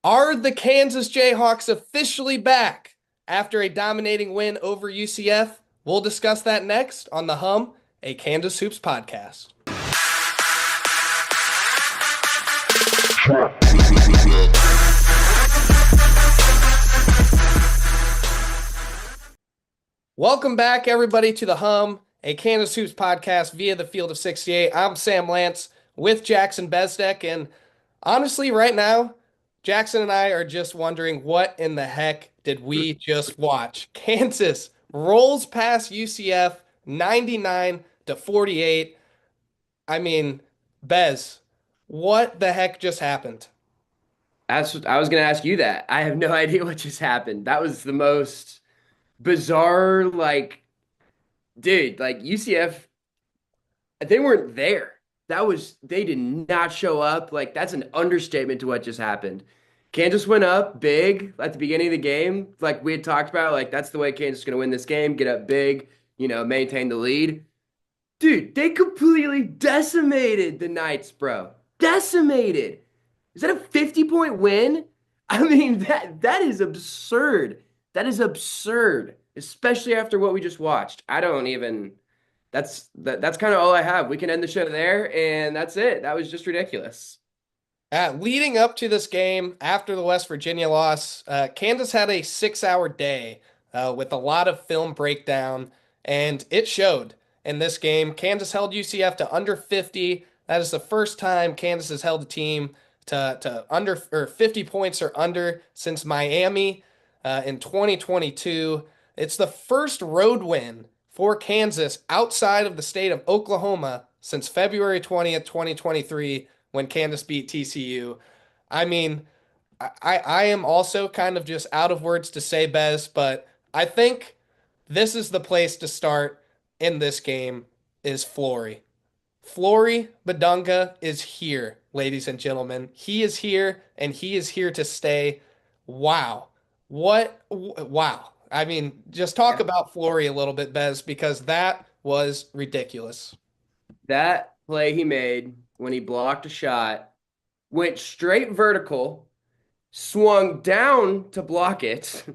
Are the Kansas Jayhawks officially back after a dominating win over UCF? We'll discuss that next on the Hum, a Kansas Hoops podcast. Welcome back, everybody, to the Hum, a Kansas Hoops podcast via the Field of 68. I'm Sam Lance with Jackson Bezdek, and honestly, right now, Jackson and I are just wondering what in the heck did we just watch? Kansas rolls past UCF 99 to 48. I mean, Bez, what the heck just happened? I was going to ask you that. I have no idea what just happened. That was the most bizarre, dude, UCF, they weren't there. They did not show up. Like, that's an understatement to what just happened. Kansas went up big at the beginning of the game. Like we had talked about, like, that's the way Kansas is going to win this game, get up big, maintain the lead. Dude, they completely decimated the Knights, bro. Decimated. Is that a 50-point win? I mean, that is absurd. That is absurd, especially after what we just watched. I don't even that's kind of all I have. We can end the show there and that's it. That was just ridiculous. Leading up to this game, after the West Virginia loss, Kansas had a 6 hour day with a lot of film breakdown, and it showed in this game. Kansas held UCF to under 50. That is the first time Kansas has held a team to under or 50 points or under since Miami in 2022. It's the first road win for Kansas outside of the state of Oklahoma since February 20th, 2023 when Kansas beat TCU. I mean, I am also kind of just out of words to say, Bez, but I think this is the place to start in this game is Flory. Flory Bidunga is here, ladies and gentlemen. He is here and he is here to stay. Wow. Wow. I mean, just talk Yeah. about Flory a little bit, Bez, because that was ridiculous. That play he made when he blocked a shot went straight vertical, swung down to block it,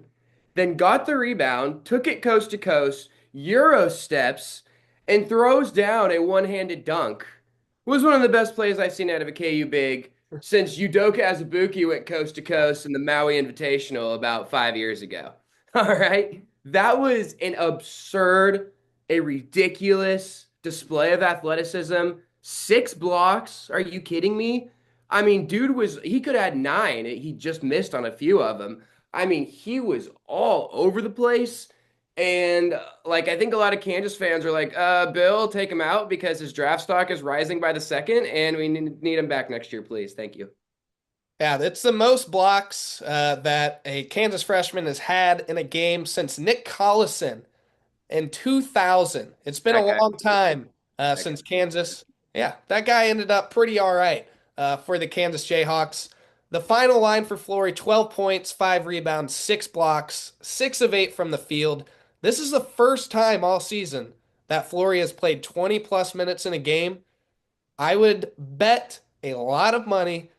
then got the rebound, took it coast to coast, Euro steps, and throws down a one-handed dunk. It was one of the best plays I've seen out of a KU big since Udoka Azubuike went coast to coast in the Maui Invitational about 5 years ago. All right. That was an absurd, a ridiculous display of athleticism. 6 blocks. Are you kidding me? I mean, he could have had 9. He just missed on a few of them. I mean, he was all over the place. And I think a lot of Kansas fans are like, Bill, take him out because his draft stock is rising by the second, and we need him back next year, please. Thank you. Yeah, it's the most blocks that a Kansas freshman has had in a game since Nick Collison in 2000. It's been a That guy. long time That guy. since Kansas. Yeah, that guy ended up pretty all right for the Kansas Jayhawks. The final line for Flory 12 points, 5 rebounds, 6 blocks, 6 of 8 from the field. This is the first time all season that Flory has played 20 plus minutes in a game. I would bet a lot of money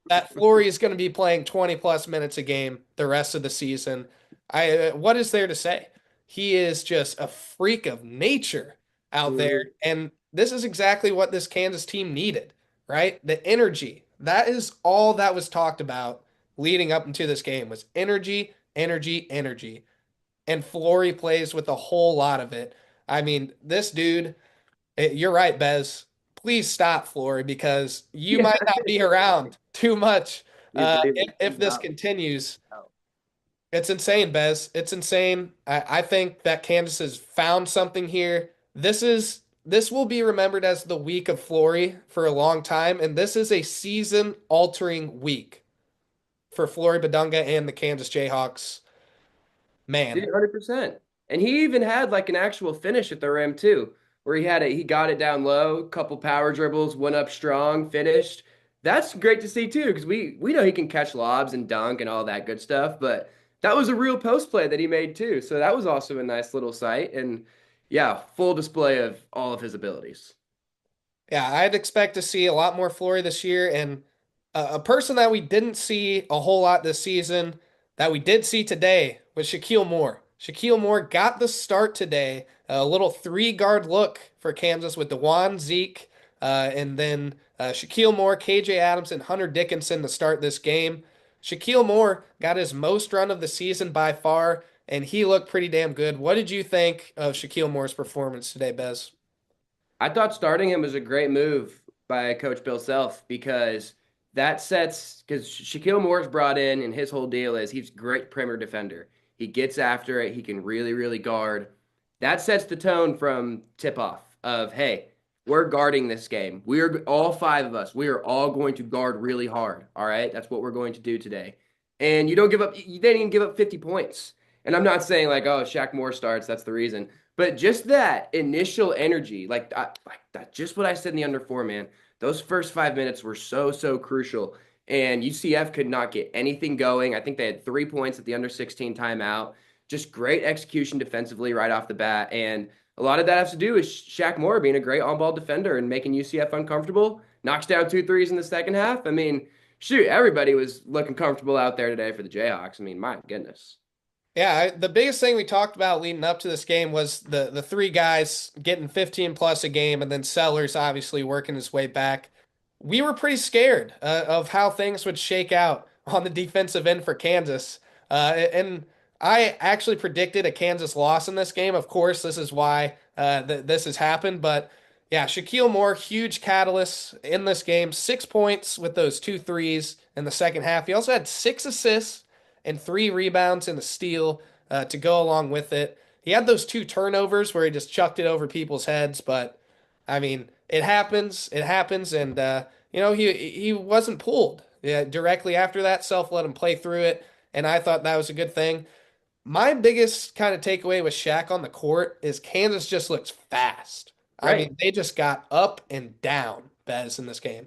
that Flory is going to be playing 20 plus minutes a game the rest of the season. What is there to say? He is just a freak of nature out there, Mhm. and this is exactly what this Kansas team needed, right? The energy. That is all that was talked about leading up into this game was energy, energy, energy. And Flory plays with a whole lot of it. I mean, this dude, you're right, Bez. Please stop, Flory, because you Yeah. might not be around too much You believe if he's this not. continues. It's insane, Bez. It's insane. I think that Kansas has found something here. This will be remembered as the week of Flory for a long time, and this is a season-altering week for Flory Bidunga and the Kansas Jayhawks. Dude, Man, 100%. And he even had like an actual finish at the rim too, where he got it down low, couple power dribbles, went up strong, finished. That's great to see too, because we know he can catch lobs and dunk and all that good stuff, but that was a real post play that he made too. So that was also a nice little sight. And yeah, full display of all of his abilities. yeah, I'd expect to see a lot more Flory this year, and A person that we didn't see a whole lot this season that we did see today was Shaquille Moore. Shaquille Moore got the start today, a little three guard look for Kansas with Dewan, Zeke, and then Shaquille Moore, KJ Adams, and Hunter Dickinson to start this game. Shaquille Moore got his most run of the season by far, and he looked pretty damn good. What did you think of Shaquille Moore's performance today, Bez? I thought starting him was a great move by Coach Bill Self because that sets because Shaquille Moore's brought in and his whole deal is he's a great perimeter defender. He gets after it. He can really, really guard. That sets the tone from tip off of hey, we're guarding this game. We're all five of us. We are all going to guard really hard. All right, that's what we're going to do today. And you don't give up. You didn't even give up 50 points. And I'm not saying like oh Shaq Moore starts. That's the reason. But just that initial energy, like that, just what I said in the under four, man. Those first 5 minutes were so crucial, and UCF could not get anything going. I think they had 3 points at the under 16 timeout. Just great execution defensively right off the bat, and a lot of that has to do with Shaq Moore being a great on-ball defender and making UCF uncomfortable. Knocks down two threes in the second half. I mean, shoot, everybody was looking comfortable out there today for the Jayhawks. I mean, my goodness. Yeah, the biggest thing we talked about leading up to this game was the three guys getting 15 plus a game, and then Sellers obviously working his way back. We were pretty scared of how things would shake out on the defensive end for Kansas, and I actually predicted a Kansas loss in this game. Of course, this is why this has happened, but yeah, Shaquille Moore, huge catalyst in this game, 6 points with those two threes in the second half. He also had 6 assists and 3 rebounds and a steal to go along with it. He had those 2 turnovers where he just chucked it over people's heads, but I mean, it happens. It happens, and he wasn't pulled. Yeah, directly after that, Self let him play through it, and I thought that was a good thing. My biggest kind of takeaway with Shaq on the court is Kansas just looks fast. I Right. mean, they just got up and down, Bez, in this game.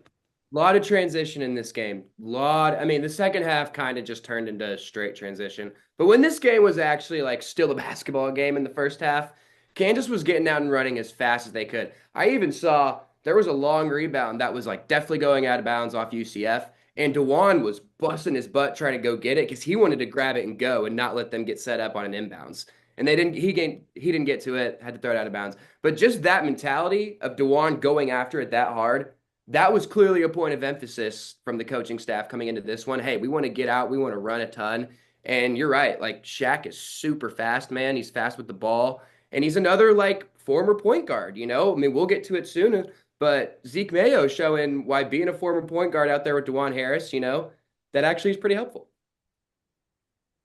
Lot of transition in this game. I mean, the second half kind of just turned into straight transition. But when this game was actually like still a basketball game in the first half, Kansas was getting out and running as fast as they could. I even saw there was a long rebound that was like definitely going out of bounds off UCF, and Dewan was busting his butt trying to go get it because he wanted to grab it and go and not let them get set up on an inbounds. And they didn't. He didn't get to it. Had to throw it out of bounds. But just that mentality of Dewan going after it that hard that was clearly a point of emphasis from the coaching staff coming into this one. Hey, we want to get out, we want to run a ton. And you're right, like Shaq is super fast, man. He's fast with the ball, and he's another like former point guard. I mean, we'll get to it soon, but Zeke Mayo showing why being a former point guard out there with DeJuan Harris, that actually is pretty helpful.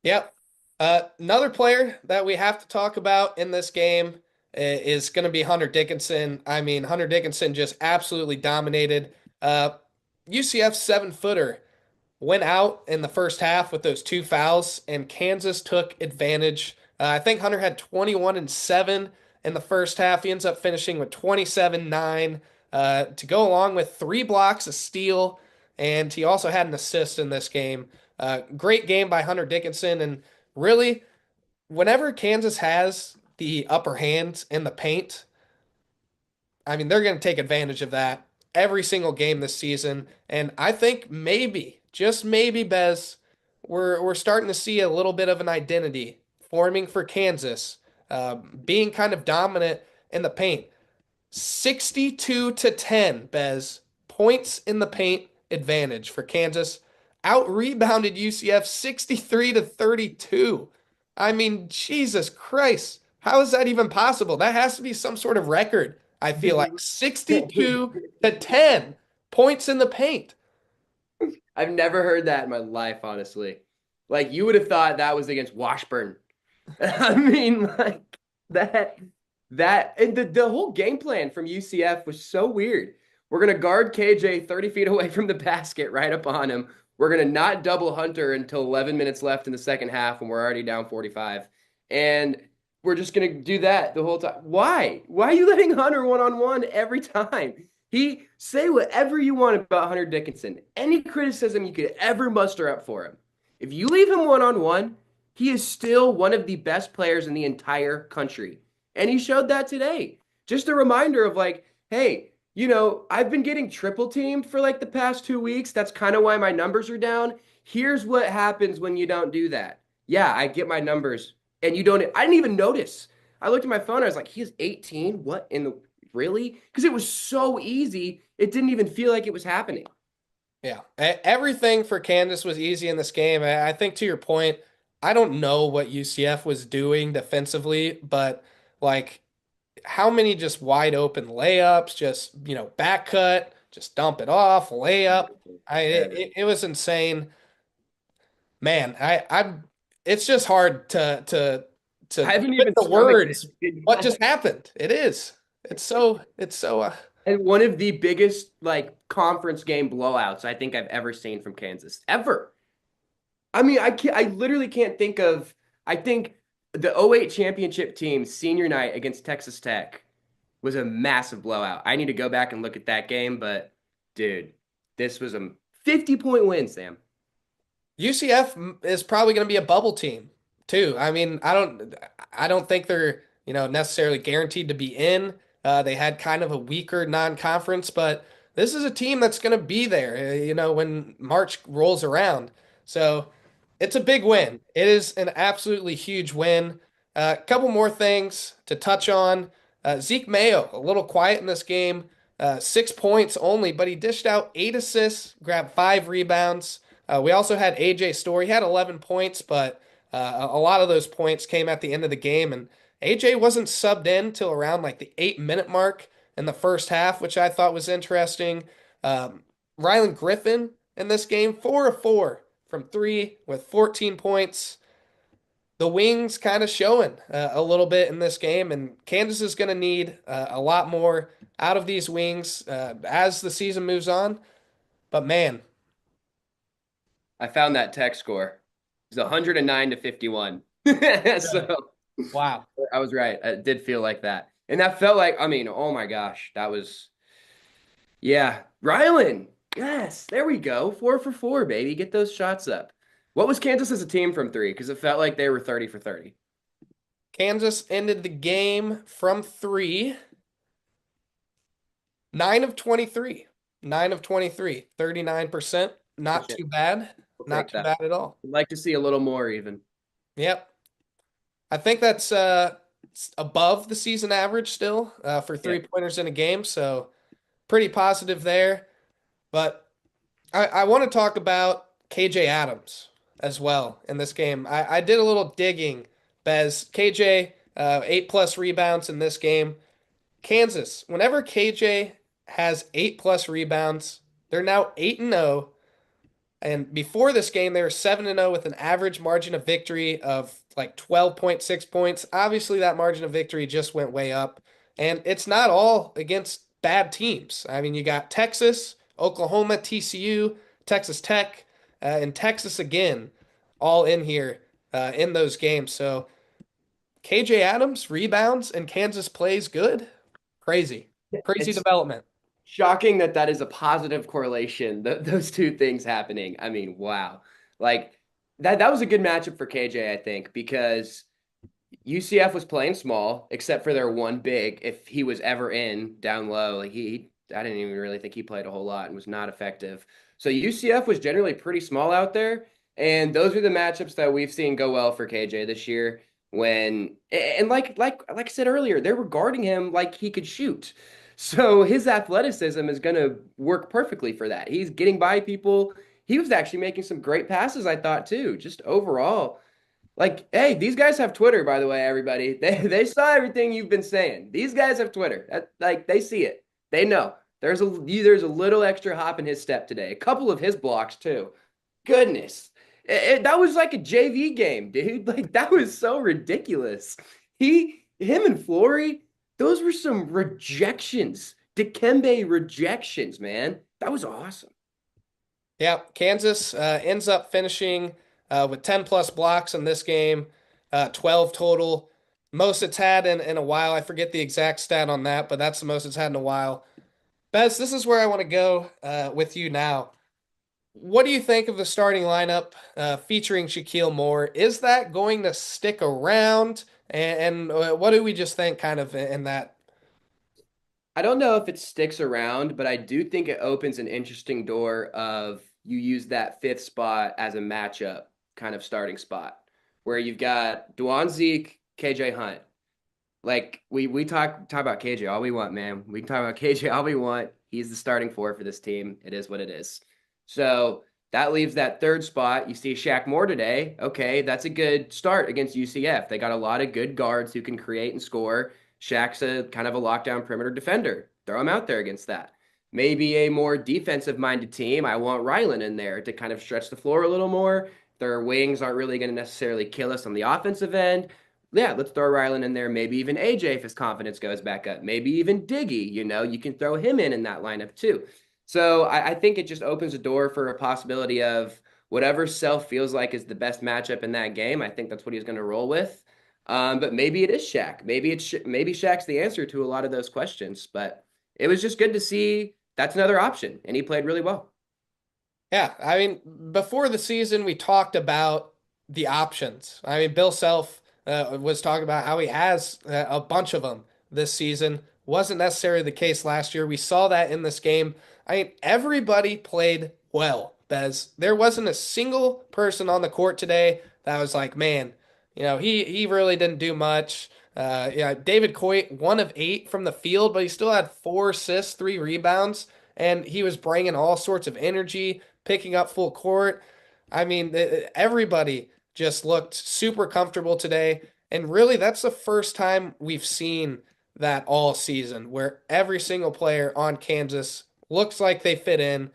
Yep. Another player that we have to talk about in this game is going to be Hunter Dickinson. I mean, Hunter Dickinson just absolutely dominated. Uh, UCF 7-footer went out in the first half with those 2 fouls, and Kansas took advantage. I think Hunter had 21 and 7 in the first half. He ends up finishing with 27-9 to go along with 3 blocks, a steal, and he also had an assist in this game. Great game by Hunter Dickinson, and really, whenever Kansas has the upper hand in the paint, I mean, they're going to take advantage of that every single game this season. And I think maybe, just maybe, Bez, we're starting to see a little bit of an identity forming for Kansas, being kind of dominant in the paint. 62-10, Bez. Points in the paint advantage for Kansas. Out rebounded UCF 63-32. I mean, Jesus Christ. How is that even possible? That has to be some sort of record. I feel like 62-10 points in the paint. I've never heard that in my life, honestly. Like you would have thought that was against Washburn. I mean, like that and the whole game plan from UCF was so weird. We're gonna guard KJ 30 feet away from the basket right up on him. We're gonna not double Hunter until 11 minutes left in the second half when we're already down 45. And we're just gonna do that the whole time. Why? Why are you letting Hunter one-on-one every time? He say whatever you want about Hunter Dickinson. Any criticism you could ever muster up for him. If you leave him one-on-one, he is still one of the best players in the entire country. And he showed that today. Just a reminder of like, hey, I've been getting triple teamed for like the past 2 weeks. That's kind of why my numbers are down. Here's what happens when you don't do that. Yeah, I get my numbers, and you don't. I didn't even notice. I looked at my phone. I was like, "He's 18. What in the really?" Because it was so easy. It didn't even feel like it was happening. Yeah, everything for Kansas was easy in this game. I think to your point, I don't know what UCF was doing defensively, but like how many just wide open layups, just back cut, just dump it off, layup. It was insane, man. It's just hard to I haven't put even the stomached it words what yet. just happened. It is. It's so. And one of the biggest like conference game blowouts I think I've ever seen from Kansas ever. I mean, I literally can't think of. I think the '08 championship team senior night against Texas Tech was a massive blowout. I need to go back and look at that game, but dude, this was a 50-point win, Sam. UCF is probably going to be a bubble team too. I mean, I don't think they're, necessarily guaranteed to be in. They had kind of a weaker non-conference, but this is a team that's going to be there, when March rolls around. So it's a big win. It is an absolutely huge win. A couple more things to touch on. Zeke Mayo, a little quiet in this game, 6 points only, but he dished out 8 assists, grabbed 5 rebounds. We also had AJ Story. He had 11 points, but a lot of those points came at the end of the game. And AJ wasn't subbed in till around like the 8 minute mark in the first half, which I thought was interesting. Um, Rylan Griffin in this game, 4 of 4 from three with 14 points. The wings kind of showing a little bit in this game, and Kansas is going to need a lot more out of these wings as the season moves on. But man, I found that tech score. It was 109 to 51. really, So wow. I was right. It did feel like that. And that felt like, I mean, oh my gosh, that was, yeah. Rylan, yes, there we go. 4 for 4, baby. Get those shots up. What was Kansas as a team from three? Because it felt like they were 30 for 30. Kansas ended the game from three, 9 of 23. 9 of 23, 39%. Not Efficient. too bad. We'll Not take too that. bad at all. I'd like to see a little more even. Yep. I think that's above the season average still for Yeah. 3 pointers in a game. So pretty positive there. But I want to talk about KJ Adams as well in this game. I did a little digging. Bez, KJ, 8 plus rebounds in this game. Kansas, whenever KJ has 8 plus rebounds, they're now 8-0. And before this game, they were 7-0 with an average margin of victory of like 12.6 points. Obviously, that margin of victory just went way up. And it's not all against bad teams. I mean, you got Texas, Oklahoma, TCU, Texas Tech, and Texas again, all in here in those games. So KJ Adams rebounds and Kansas plays good. Crazy. Crazy It's development. shocking that that is a positive correlation, those two things happening. I mean, wow. Like that was a good matchup for KJ, I think, because UCF was playing small, except for their one big. If he was ever in down low, like I didn't even really think he played a whole lot and was not effective. So UCF was generally pretty small out there, and those are the matchups that we've seen go well for KJ this year. When and like I said earlier, they're regarding him like he could shoot. So his athleticism is going to work perfectly for that. He's getting by people. He was actually making some great passes, I thought, too. Just overall, like, hey, these guys have Twitter, by the way, everybody. They saw everything you've been saying. These guys have Twitter. Like they see it. They know. There's a little extra hop in his step today. A couple of his blocks too. Goodness. That was like a JV game, dude. Like that was so ridiculous. Him and Flory, those were some rejections. Dikembe rejections, man. That was awesome. Yeah, Kansas ends up finishing with 10 plus blocks in this game, 12 total. Most it's had in a while. I forget the exact stat on that, but that's the most it's had in a while. Bez, this is where I want to go with you now. What do you think of the starting lineup featuring Shaquille Moore? Is that going to stick around? And what do we just think kind of in that? I don't know if it sticks around, but I do think it opens an interesting door of you use that fifth spot as a matchup kind of starting spot where you've got Dwan Zeke, KJ Hunt. Like we talk about KJ all we want, man. We can talk about KJ all we want. He's the starting four for this team. It is what it is. So that leaves that third spot. You see Shaq Moore today. Okay, that's a good start against UCF. They got a lot of good guards who can create and score. Shaq's a kind of a lockdown perimeter defender. Throw him out there against that. Maybe a more defensive minded team. I want Rylan in there to kind of stretch the floor a little more. Their wings aren't really going to necessarily kill us on the offensive end. Yeah, let's throw Rylan in there. Maybe even AJ if his confidence goes back up. Maybe even Diggy. You can throw him in that lineup too. So I think it just opens a door for a possibility of whatever Self feels like is the best matchup in that game. I think that's what he's going to roll with. But maybe it is Shaq. Maybe Shaq's the answer to a lot of those questions. But it was just good to see that's another option, and he played really well. Yeah, I mean, before the season, we talked about the options. I mean, Bill Self was talking about how he has a bunch of them this season. Wasn't necessarily the case last year. We saw that in this game. I mean, everybody played well, Bez. There wasn't a single person on the court today that was like, man, he really didn't do much. Yeah, David Coit, 1 of 8 from the field, but he still had 4 assists, 3 rebounds, and he was bringing all sorts of energy, picking up full court. I mean, everybody just looked super comfortable today. And really, that's the first time we've seen that all season, where every single player on Kansas looks like they fit in,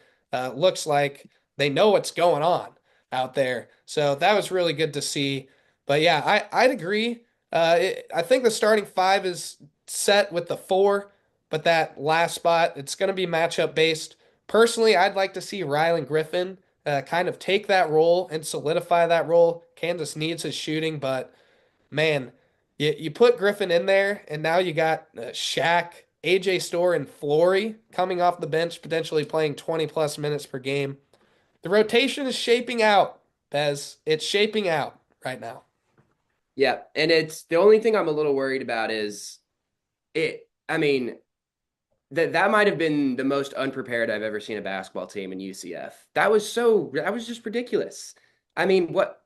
looks like they know what's going on out there. So that was really good to see. But yeah, I'd agree. I think the starting five is set with the four, but that last spot, it's going to be matchup based. Personally, I'd like to see Rylan Griffin kind of take that role and solidify that role. Kansas needs his shooting, but man, you put Griffin in there, and now you got Shaq, AJ Storr, and Flory coming off the bench, potentially playing 20 plus minutes per game. The rotation is shaping out, Bez. It's shaping out right now. Yeah, and it's the only thing I'm a little worried about is it. I mean, that might have been the most unprepared I've ever seen a basketball team in UCF. That was just ridiculous. I mean, what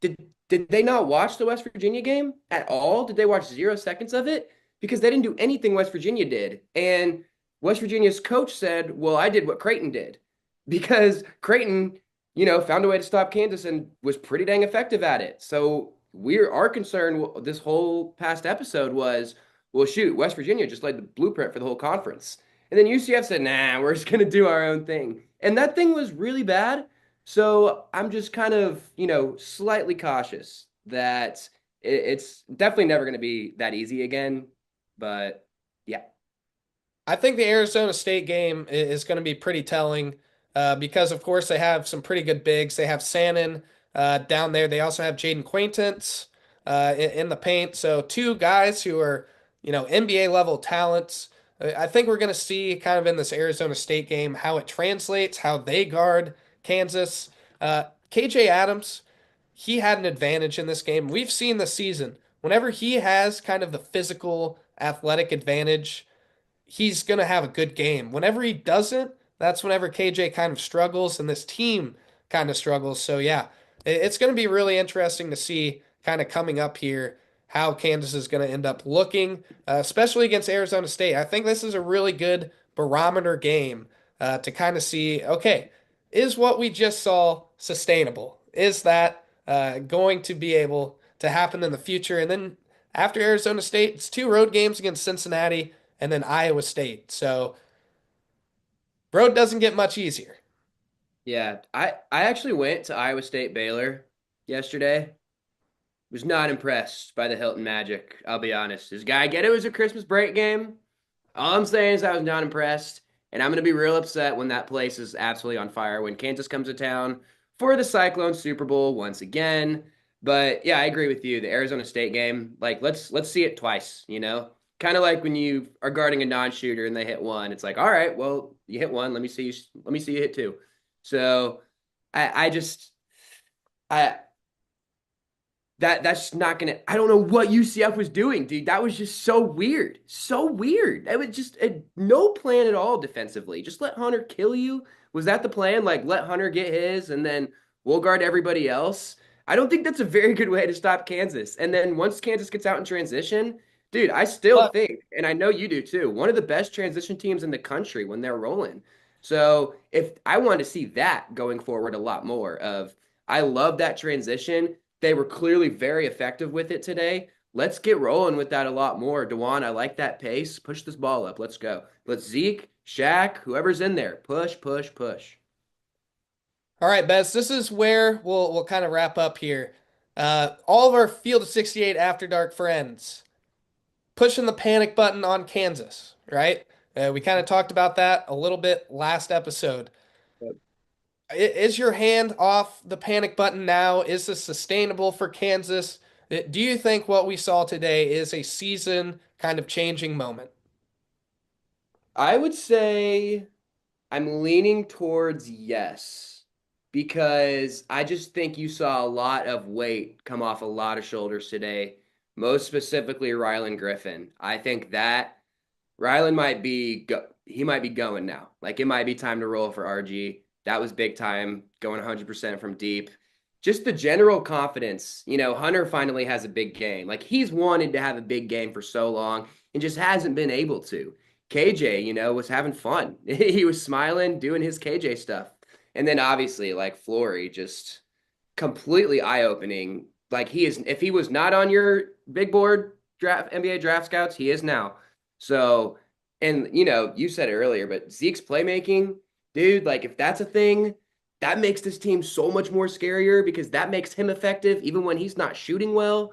did did they not watch the West Virginia game at all? Did they watch 0 seconds of it? Because they didn't do anything West Virginia did. And West Virginia's coach said, "Well, I did what Creighton did." Because Creighton, found a way to stop Kansas and was pretty dang effective at it. So our concern this whole past episode was, well, shoot, West Virginia just laid the blueprint for the whole conference. And then UCF said, nah, we're just going to do our own thing. And that thing was really bad. So I'm just kind of, slightly cautious that it's definitely never going to be that easy again. But yeah. I think the Arizona State game is going to be pretty telling because, of course, they have some pretty good bigs. They have Sannon down there. They also have Jaden Quaintance in the paint. So two guys who are, NBA level talents. I think we're going to see kind of in this Arizona State game how it translates, how they guard Kansas. KJ Adams, he had an advantage in this game. We've seen this season. Whenever he has kind of the physical, athletic advantage, he's going to have a good game. Whenever he doesn't, that's whenever KJ kind of struggles and this team kind of struggles. So, yeah, it's going to be really interesting to see kind of coming up here how Kansas is going to end up looking, especially against Arizona State. I think this is a really good barometer game to kind of see, okay, is what we just saw sustainable? Is that going to be able to happen in the future? And then after Arizona State, it's 2 road games against Cincinnati and then Iowa State. So road doesn't get much easier. Yeah. I actually went to Iowa State Baylor yesterday. Was not impressed by the Hilton Magic, I'll be honest. This guy, I get it was a Christmas break game. All I'm saying is I was not impressed, and I'm going to be real upset when that place is absolutely on fire when Kansas comes to town for the Cyclone Super Bowl once again. But yeah, I agree with you. The Arizona State game, like let's see it twice, Kind of like when you are guarding a non-shooter and they hit one. It's like, all right, well, you hit one. Let me see you hit two. So I just I that's not gonna. I don't know what UCF was doing, dude. That was just so weird, so weird. It was just no plan at all defensively. Just let Hunter kill you. Was that the plan? Like let Hunter get his, and then we'll guard everybody else. I don't think that's a very good way to stop Kansas. And then once Kansas gets out in transition, dude, I still But think, and I know you do too, one of the best transition teams in the country when they're rolling. So if I want to see that going forward a lot more of, I love that transition. They were clearly very effective with it today. Let's get rolling with that a lot more. Dewan, I like that pace. Push this ball up. Let's go. Let's Zeke, Shaq, whoever's in there. Push, push, push. all right, Bez, this is where we'll kind of wrap up here. All of our Field of 68 After Dark friends pushing the panic button on Kansas, right? We kind of talked about that a little bit last episode. Is your hand off the panic button now? Is this sustainable for Kansas? Do you think what we saw today is a season kind of changing moment? I would say I'm leaning towards yes, because I just think you saw a lot of weight come off a lot of shoulders today, most specifically Rylan Griffin. I think that Rylan might be he might be going now. Like it might be time to roll for RG. That was big time, going 100% from deep. Just the general confidence. Hunter finally has a big game. Like he's wanted to have a big game for so long and just hasn't been able to. KJ, was having fun. He was smiling, doing his KJ stuff. And then obviously like Flory just completely eye-opening. Like he is, if he was not on your big board draft NBA draft scouts, he is now. So, and you said it earlier, but Zeke's playmaking, dude, like if that's a thing, that makes this team so much more scarier because that makes him effective even when he's not shooting well.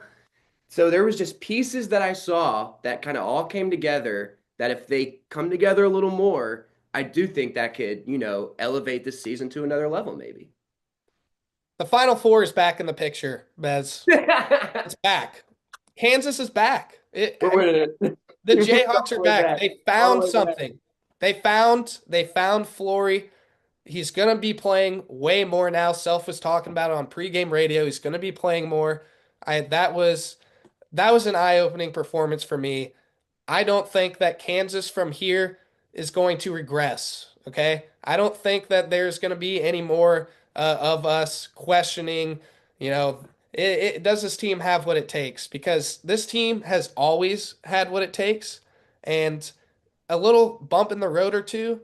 So there was just pieces that I saw that kind of all came together that if they come together a little more, I do think that could, elevate this season to another level maybe. The Final Four is back in the picture, Bez. It's back. Kansas is back. We're winning it. The We're all Jayhawks are the way back. back. They All the found way back. something. They found Flory. He's gonna be playing way more now. Self was talking about it on pregame radio. He's gonna be playing more. I that was an eye-opening performance for me. I don't think that Kansas from here is going to regress. Okay. I don't think that there's going to be any more of us questioning, does this team have what it takes? Because this team has always had what it takes. And a little bump in the road or two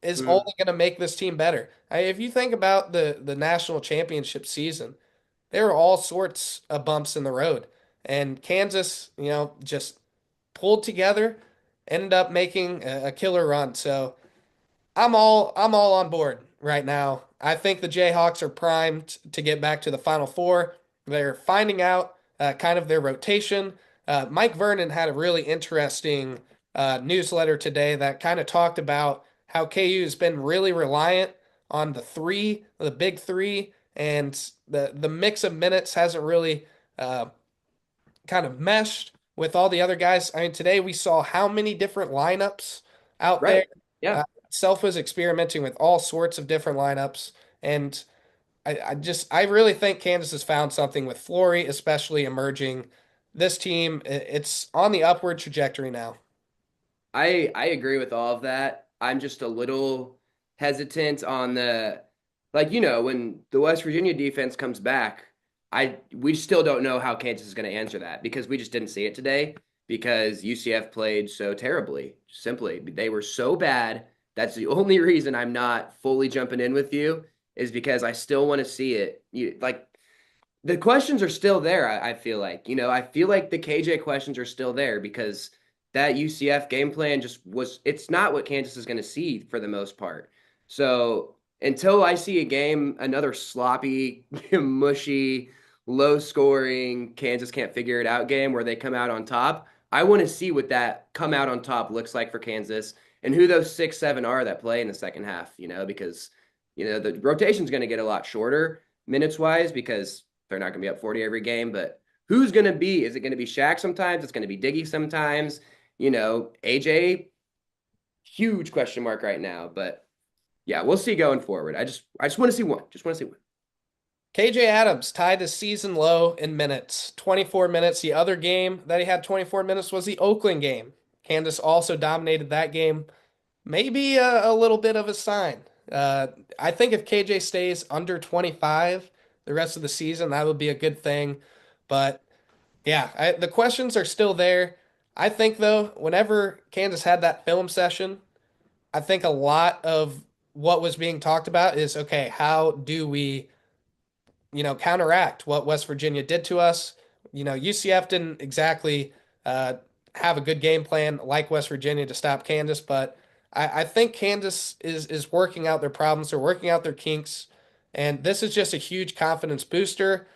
is Mm, only going to make this team better. If you think about the national championship season, there were all sorts of bumps in the road. And Kansas, just pulled together, ended up making a killer run. So I'm all on board right now. I think the Jayhawks are primed to get back to the Final Four. They're finding out kind of their rotation. Mike Vernon had a really interesting newsletter today that kind of talked about how KU has been really reliant on the big three, and the mix of minutes hasn't really uh, kind of meshed with all the other guys. I mean, today we saw how many different lineups out there. right. Yeah. Self was experimenting with all sorts of different lineups, and I really think Kansas has found something with Flory, especially emerging. This team, it's on the upward trajectory now. I agree with all of that. I'm just a little hesitant on the like, when the West Virginia defense comes back, we still don't know how Kansas is going to answer that because we just didn't see it today because UCF played so terribly. Simply, they were so bad. That's the only reason I'm not fully jumping in with you is because I still want to see it. Like the questions are still there. I feel like, I feel like the KJ questions are still there because that UCF game plan it's not what Kansas is going to see for the most part. So until I see a game, another sloppy, mushy, low scoring, Kansas can't figure it out game where they come out on top, I want to see what that come out on top looks like for Kansas and who those 6, 7 are that play in the second half, because, the rotation is going to get a lot shorter minutes wise because they're not going to be up 40 every game, but who's going to be? Is it going to be Shaq sometimes? It's going to be Diggy sometimes. AJ, huge question mark right now, but yeah, we'll see going forward. I just want to see one. Just want to see one. KJ Adams tied the season low in minutes, 24 minutes. The other game that he had 24 minutes was the Oakland game. Kansas also dominated that game. Maybe a little bit of a sign. Uh, I think if KJ stays under 25 the rest of the season, that would be a good thing. But yeah, the questions are still there. I think, though, whenever Kansas had that film session, I think a lot of what was being talked about is okay, how do we counteract what West Virginia did to us. UCF didn't exactly uh, have a good game plan like West Virginia to stop Kansas, but I think Kansas is working out their problems. They're working out their kinks, and this is just a huge confidence booster.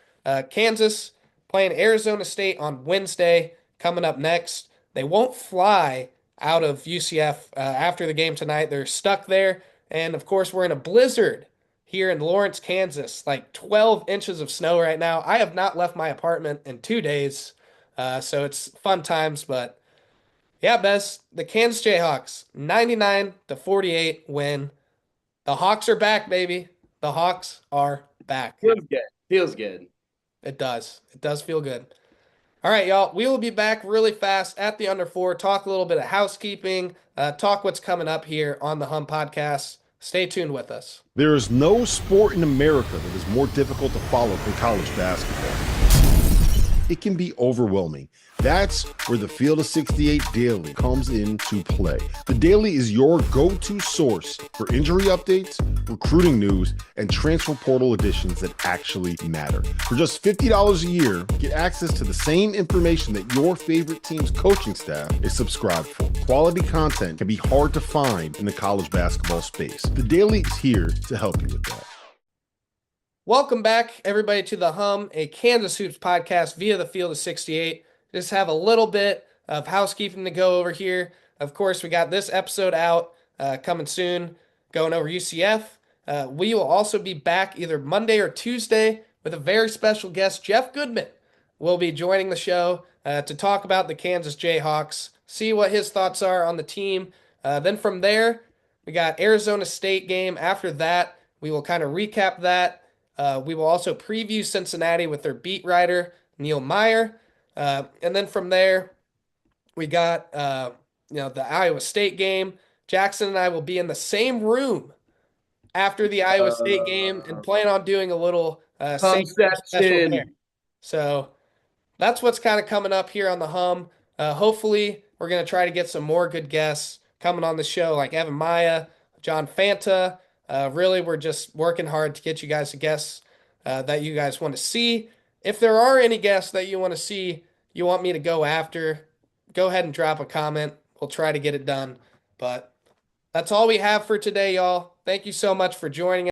Kansas playing Arizona State on Wednesday, coming up next. They won't fly out of UCF after the game tonight. They're stuck there, and of course, we're in a blizzard here in Lawrence, Kansas, like 12 inches of snow right now. I have not left my apartment in 2 days, so it's fun times. But yeah, Bez, the Kansas Jayhawks, 99-48 win. The Hawks are back, baby. The Hawks are back. Feels good. Feels good. It does. It does feel good. All right, y'all. We will be back really fast at the under four, talk a little bit of housekeeping, talk what's coming up here on the Hum podcast. Stay tuned with us. There is no sport in America that is more difficult to follow than college basketball. It can be overwhelming. That's where the Field of 68 Daily comes into play. The Daily is your go-to source for injury updates, recruiting news, and transfer portal additions that actually matter. For just $50 a year, get access to the same information that your favorite team's coaching staff is subscribed for. Quality content can be hard to find in the college basketball space. The Daily is here to help you with that. Welcome back, everybody, to the Hum, a Kansas Hoops podcast via the Field of 68. Just have a little bit of housekeeping to go over here. Of course, we got this episode out coming soon, going over UCF. We will also be back either Monday or Tuesday with a very special guest. Jeff Goodman will be joining the show to talk about the Kansas Jayhawks, see what his thoughts are on the team. Then from there, we got Arizona State game. After that, we will kind of recap that. We will also preview Cincinnati with their beat writer, Neil Meyer. And then from there, we got the Iowa State game. Jackson and I will be in the same room after the Iowa State game and plan on doing a little same special there. Conception. So that's what's kind of coming up here on the Hum. Hopefully, we're going to try to get some more good guests coming on the show, like Evan Maya, John Fanta. Really, we're just working hard to get you guys the guests that you guys want to see. If there are any guests that you want to see, you want me to go after, go ahead and drop a comment. We'll try to get it done. But that's all we have for today, y'all. Thank you so much for joining us.